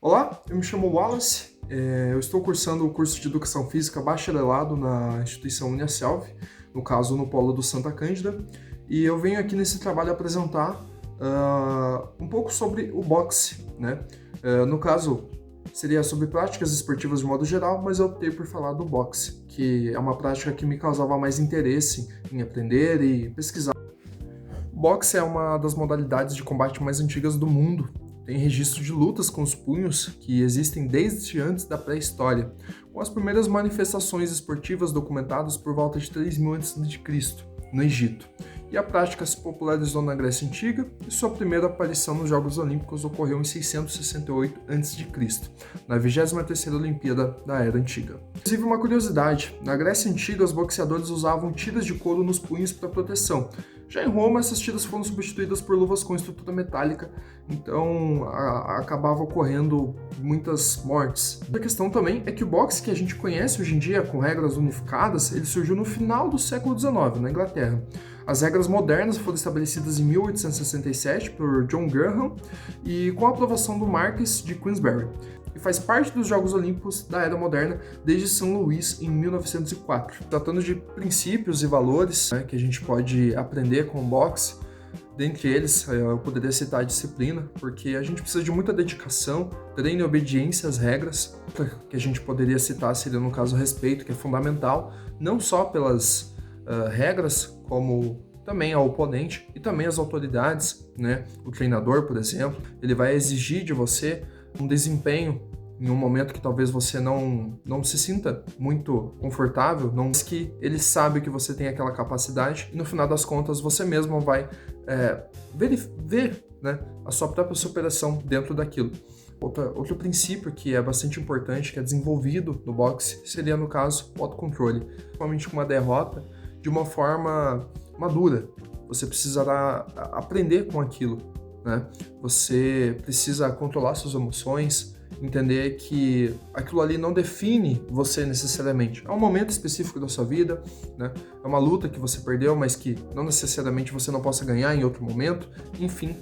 Olá, eu me chamo Wallace, eu estou cursando o curso de Educação Física Bacharelado na instituição Uniaselv, no caso no Polo do Santa Cândida, e eu venho aqui nesse trabalho apresentar um pouco sobre o boxe, né? No caso, seria sobre práticas esportivas de modo geral, mas eu optei por falar do boxe, que é uma prática que me causava mais interesse em aprender e pesquisar. O boxe é uma das modalidades de combate mais antigas do mundo. Tem registro de lutas com os punhos que existem desde antes da pré-história, com as primeiras manifestações esportivas documentadas por volta de 3000 a.C., no Egito. E a prática se popularizou na Grécia Antiga e sua primeira aparição nos Jogos Olímpicos ocorreu em 668 a.C., na 23ª Olimpíada da Era Antiga. Inclusive, uma curiosidade, na Grécia Antiga os boxeadores usavam tiras de couro nos punhos para proteção. Já em Roma, essas tiras foram substituídas por luvas com estrutura metálica, então acabava ocorrendo muitas mortes. A questão também é que o boxe que a gente conhece hoje em dia, com regras unificadas, ele surgiu no final do século XIX, na Inglaterra. As regras modernas foram estabelecidas em 1867 por John Graham e com a aprovação do Marquês de Queensberry, e faz parte dos Jogos Olímpicos da Era Moderna desde São Luís em 1904. Tratando de princípios e valores, né, que a gente pode aprender com o boxe, dentre eles eu poderia citar a disciplina, porque a gente precisa de muita dedicação, treino e obediência às regras. Que a gente poderia citar seria, no caso, o respeito, que é fundamental, não só pelas regras, como também ao oponente e também às autoridades, né? O treinador, por exemplo, ele vai exigir de você um desempenho em um momento que talvez você não se sinta muito confortável, não diz que ele sabe que você tem aquela capacidade e no final das contas você mesmo vai ver, né, a sua própria superação dentro daquilo. Outro princípio que é bastante importante, que é desenvolvido no boxe, seria, no caso, o autocontrole. Principalmente com uma derrota, de uma forma madura. Você precisará aprender com aquilo, né? Você precisa controlar suas emoções, entender que aquilo ali não define você necessariamente. É um momento específico da sua vida, né? É uma luta que você perdeu, mas que não necessariamente você não possa ganhar em outro momento. Enfim,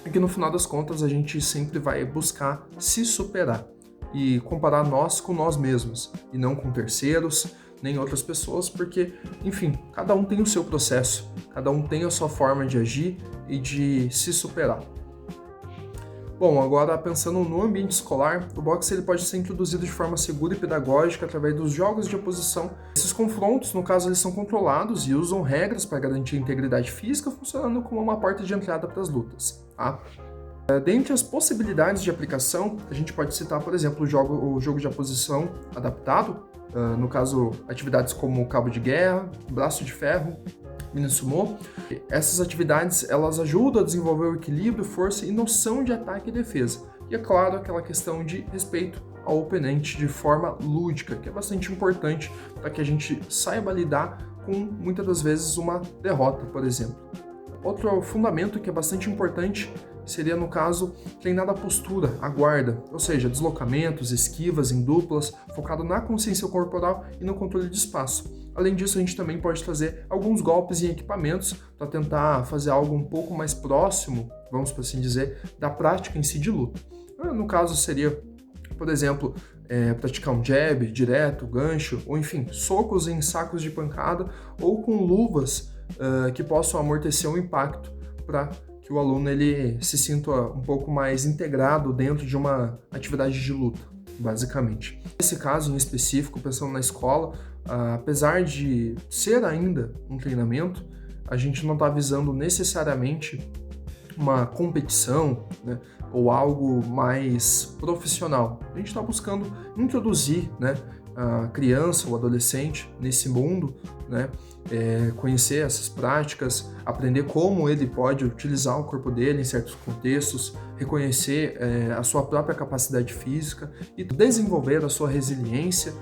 é que no final das contas a gente sempre vai buscar se superar e comparar nós com nós mesmos e não com terceiros, nem outras pessoas, porque, enfim, cada um tem o seu processo, cada um tem a sua forma de agir e de se superar. Bom, agora pensando no ambiente escolar, o boxe ele pode ser introduzido de forma segura e pedagógica através dos jogos de oposição. Esses confrontos, no caso, eles são controlados e usam regras para garantir a integridade física, funcionando como uma porta de entrada para as lutas, tá? Dentre as possibilidades de aplicação, a gente pode citar, por exemplo, o jogo de oposição adaptado, no caso, atividades como cabo de guerra, braço de ferro, mini sumô. Essas atividades, elas ajudam a desenvolver o equilíbrio, força e noção de ataque e defesa. E é claro, aquela questão de respeito ao oponente de forma lúdica, que é bastante importante para que a gente saiba lidar com, muitas das vezes, uma derrota, por exemplo. Outro fundamento que é bastante importante seria, no caso, treinar a postura, a guarda, ou seja, deslocamentos, esquivas em duplas, focado na consciência corporal e no controle de espaço. Além disso, a gente também pode trazer alguns golpes em equipamentos para tentar fazer algo um pouco mais próximo, vamos por assim dizer, da prática em si de luta. No caso, seria, por exemplo, praticar um jab direto, gancho, ou enfim, socos em sacos de pancada ou com luvas que possam amortecer o impacto para que o aluno ele se sinta um pouco mais integrado dentro de uma atividade de luta, basicamente. Nesse caso em específico, pensando na escola, apesar de ser ainda um treinamento, a gente não está visando necessariamente uma competição, né, ou algo mais profissional. A gente está buscando introduzir, né, a criança ou adolescente nesse mundo, né, conhecer essas práticas, aprender como ele pode utilizar o corpo dele em certos contextos, reconhecer a sua própria capacidade física e desenvolver a sua resiliência,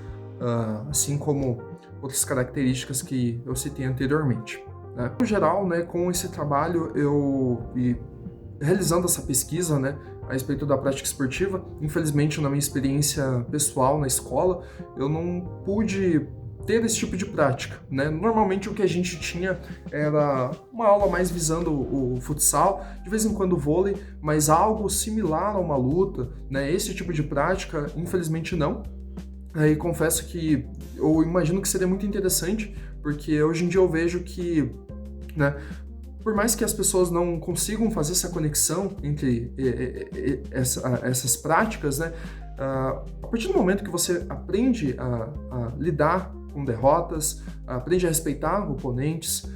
assim como outras características que eu citei anteriormente, né. No geral, né, com esse trabalho realizando essa pesquisa, né, a respeito da prática esportiva, infelizmente na minha experiência pessoal na escola, eu não pude ter esse tipo de prática, né? Normalmente o que a gente tinha era uma aula mais visando o futsal, de vez em quando o vôlei, mas algo similar a uma luta, né? Esse tipo de prática, infelizmente não. E confesso que eu imagino que seria muito interessante, porque hoje em dia eu vejo que, né, por mais que as pessoas não consigam fazer essa conexão entre essas práticas, né, a partir do momento que você aprende a lidar com derrotas, aprende a respeitar oponentes,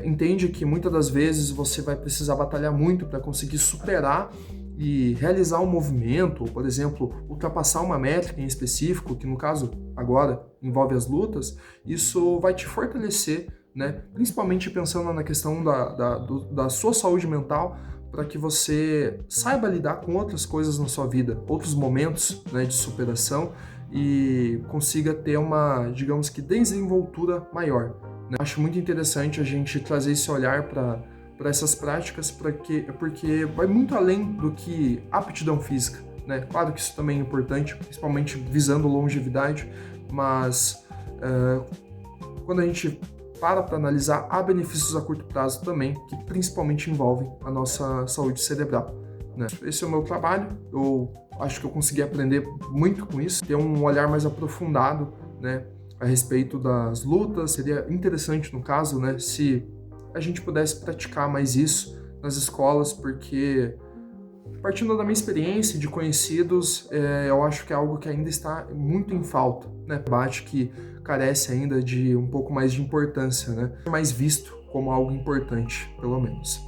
entende que muitas das vezes você vai precisar batalhar muito para conseguir superar e realizar um movimento, por exemplo, ultrapassar uma métrica em específico, que no caso agora envolve as lutas, isso vai te fortalecer, né? Principalmente pensando na questão da sua saúde mental, para que você saiba lidar com outras coisas na sua vida, outros momentos, né, de superação e consiga ter uma, digamos que, desenvoltura maior, né? Acho muito interessante a gente trazer esse olhar para essas práticas, porque vai muito além do que aptidão física, né? Claro que isso também é importante, principalmente visando longevidade, mas quando a gente para analisar, há benefícios a curto prazo também, que principalmente envolvem a nossa saúde cerebral, né? Esse é o meu trabalho, eu acho que eu consegui aprender muito com isso, ter um olhar mais aprofundado, né, a respeito das lutas. Seria interessante, no caso, né, se a gente pudesse praticar mais isso nas escolas, porque partindo da minha experiência de conhecidos, eu acho que é algo que ainda está muito em falta, né? Debate que carece ainda de um pouco mais de importância, né? Mais visto como algo importante, pelo menos.